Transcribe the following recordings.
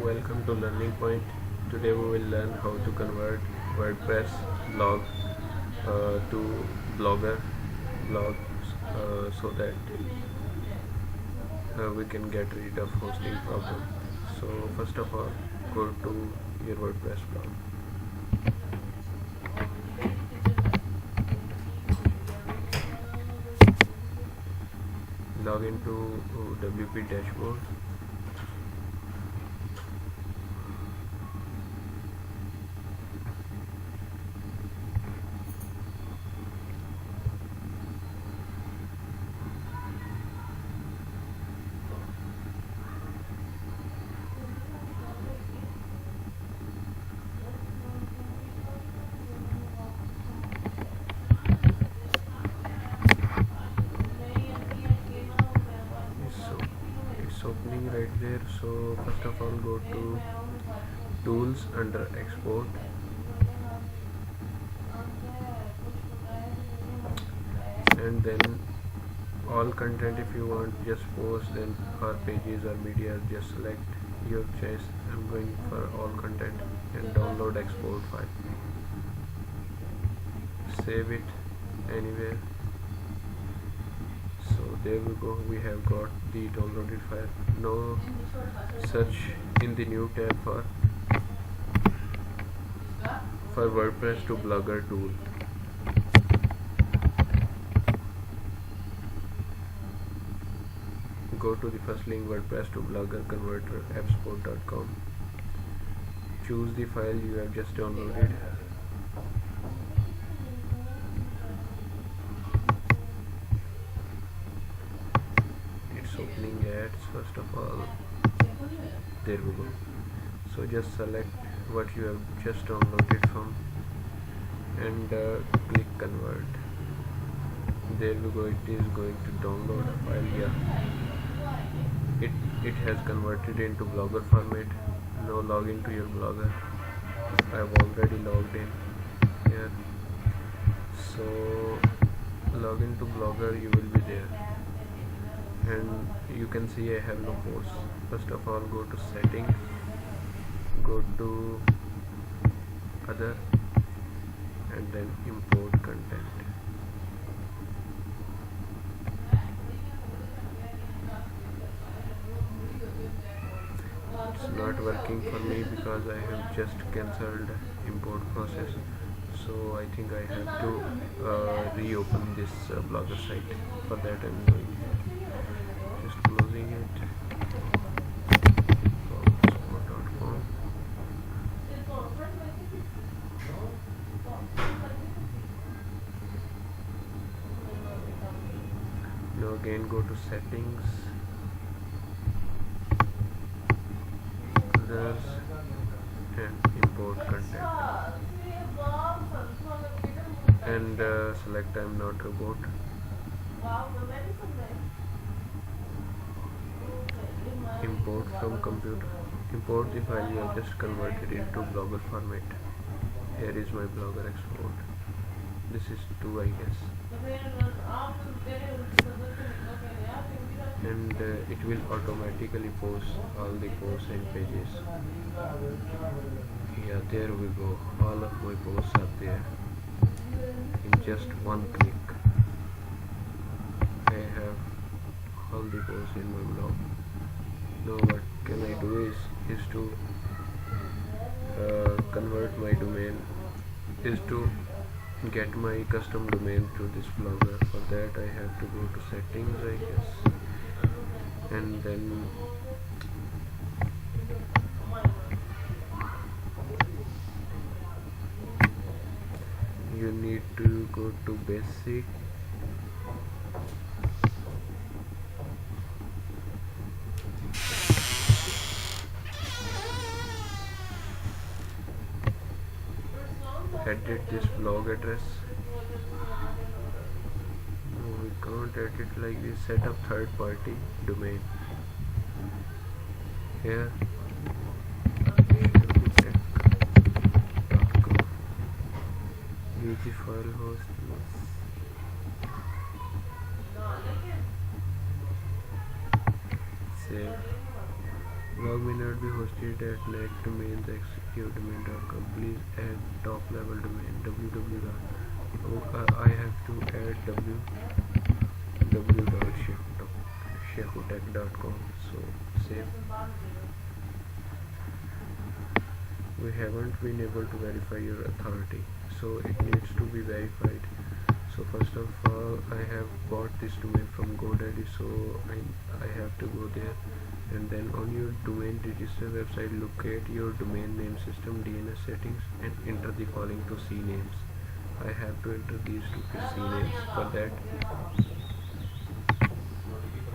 Welcome to Learning Point. Today we will learn how to convert WordPress blog to blogs so that we can get rid of hosting problem. So first of all, go to your WordPress blog. Log into WP dashboard. It's opening right there. So first of all, go to tools under export, and then all content. If you want just post, then or pages or media, just select your choice. I'm going for all content and download export file. Save it anywhere. So there we go, we have got the downloaded file. Now search in the new tab for WordPress to Blogger tool. Go to the first link, WordPress to Blogger converter appsport.com. Choose the file you have just downloaded. Opening ads. First of all, there we go. So just select what you have just downloaded from and click convert. There we go, it is going to download a file. Yeah, it has converted into Blogger format. Now log into your Blogger. I have already logged in here. So log into Blogger, you will be there. And you can see I have no posts. First of all, go to settings, go to other, and then import content. It's not working for me because I have just cancelled import process. So I think I have to reopen this Blogger site. For that I'm going just closing it. Blogspot.com. Now again go to settings, others, and import content, and select I'm not robot. Import from computer. Import the file you have just converted into Blogger format. Here is my Blogger export. This is 2, I guess. And it will automatically post all the posts and pages. Yeah, there we go. All of my posts are there in just one click. I have all the posts in my blog. Now what can I do is to convert my domain, is to get my custom domain to this Blogger. For that I have to go to settings, I guess, and then you need to go to basic, edit this blog address. No, we can't edit like this. Set up third party domain. Here use the file host. Save. Log may not be hosted at netdomains.executedomain.com. Please add top level domain www. I have to add www.shekutech.com. So save. We haven't been able to verify your authority, so it needs to be verified. So first of all, I have bought this domain from GoDaddy, so I have to go there, and then on your domain register website, locate your domain name system DNS settings and enter the following to C names. I have to enter these two C names. For that,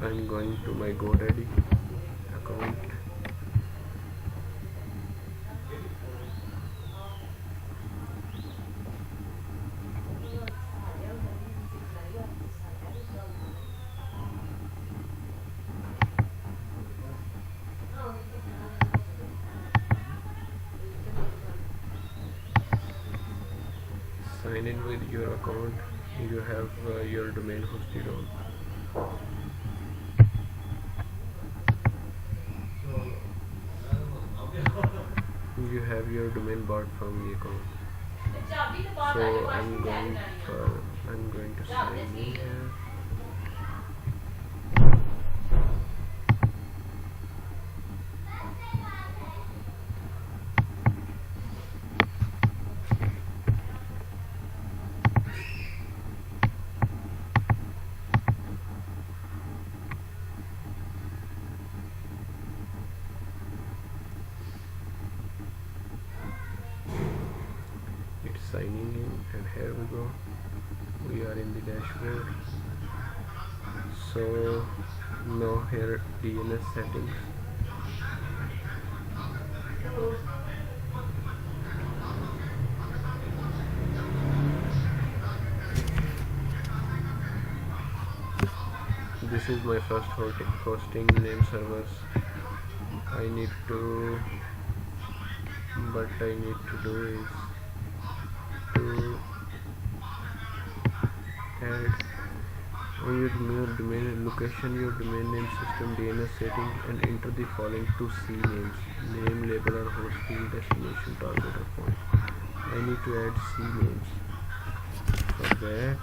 I'm going to my GoDaddy account. Sign in with your account you have your domain hosted on. You have your domain bought from the account. So I'm going to sign in here. It's signing in, and here we go. We are in the dashboard. So now here DNS settings. This is my first hosting name servers. What I need to do is to add on your domain location, your domain name system DNS setting, and enter the following two C names: name, label, or host field, destination, target, or point. I need to add C names. For that,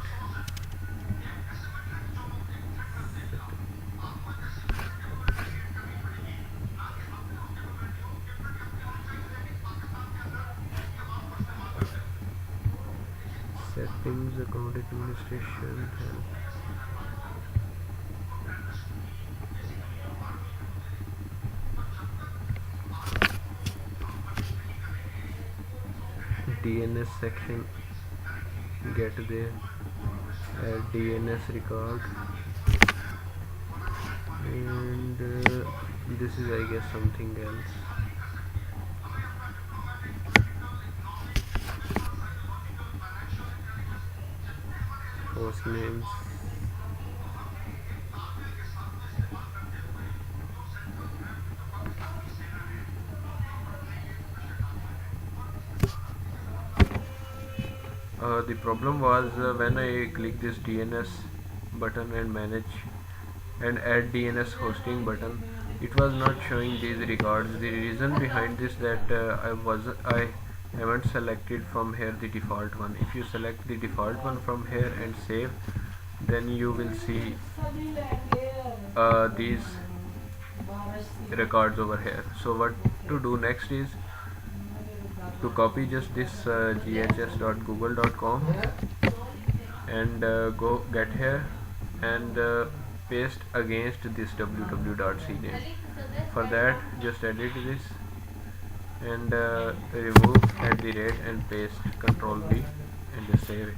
settings, account administration, DNS section, get there, add DNS record, and this is, I guess, something else. Host names, the problem was when I click this DNS button and manage and add DNS hosting button, it was not showing these records. The reason behind this that I haven't selected from here the default one. If you select the default one from here and save, then you will see these records over here. So what to do next is to copy just this ghs.google.com and go get here and paste against this www.cname. For that, just edit this and remove @ and paste Ctrl V and just save it.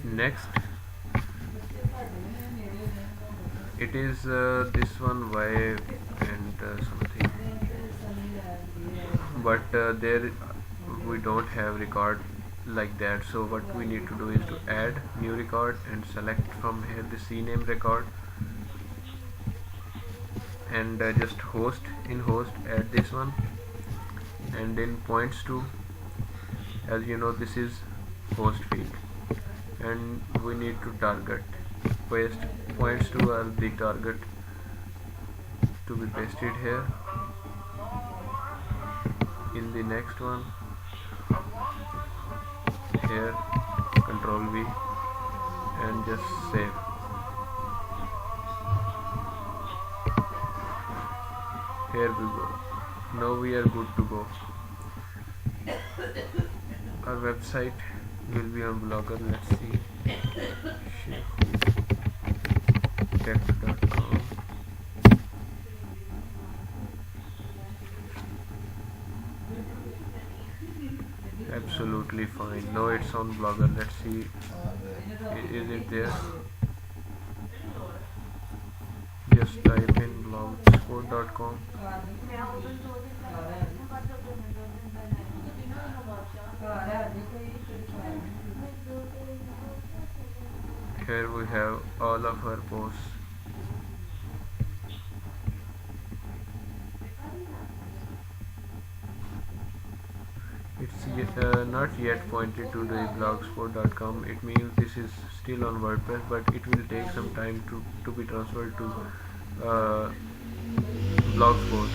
Next, it is this one wave and something, but there we don't have record like that. So what we need to do is to add new record and select from here the CNAME record and just host, in host add this one, and in points to, as you know, this is host field and we need to target, paste points to are the target to be pasted here. In the next one, here, Control V, and just save. Here we go. Now we are good to go. Our website will be on Blogger. Let's see. Tech.com. Absolutely fine. Now it's on Blogger. Let's see. Is it there? Just type in blogspot.com. Here we have all of our posts. It's not yet pointed to the blogspot.com. It means this is still on WordPress, but it will take some time to be transferred to Blogspot.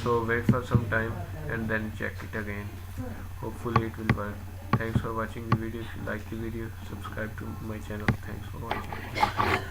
So wait for some time and then check it again. Hopefully it will work. Thanks for watching the video. If you like the video, subscribe to my channel. Thanks for watching.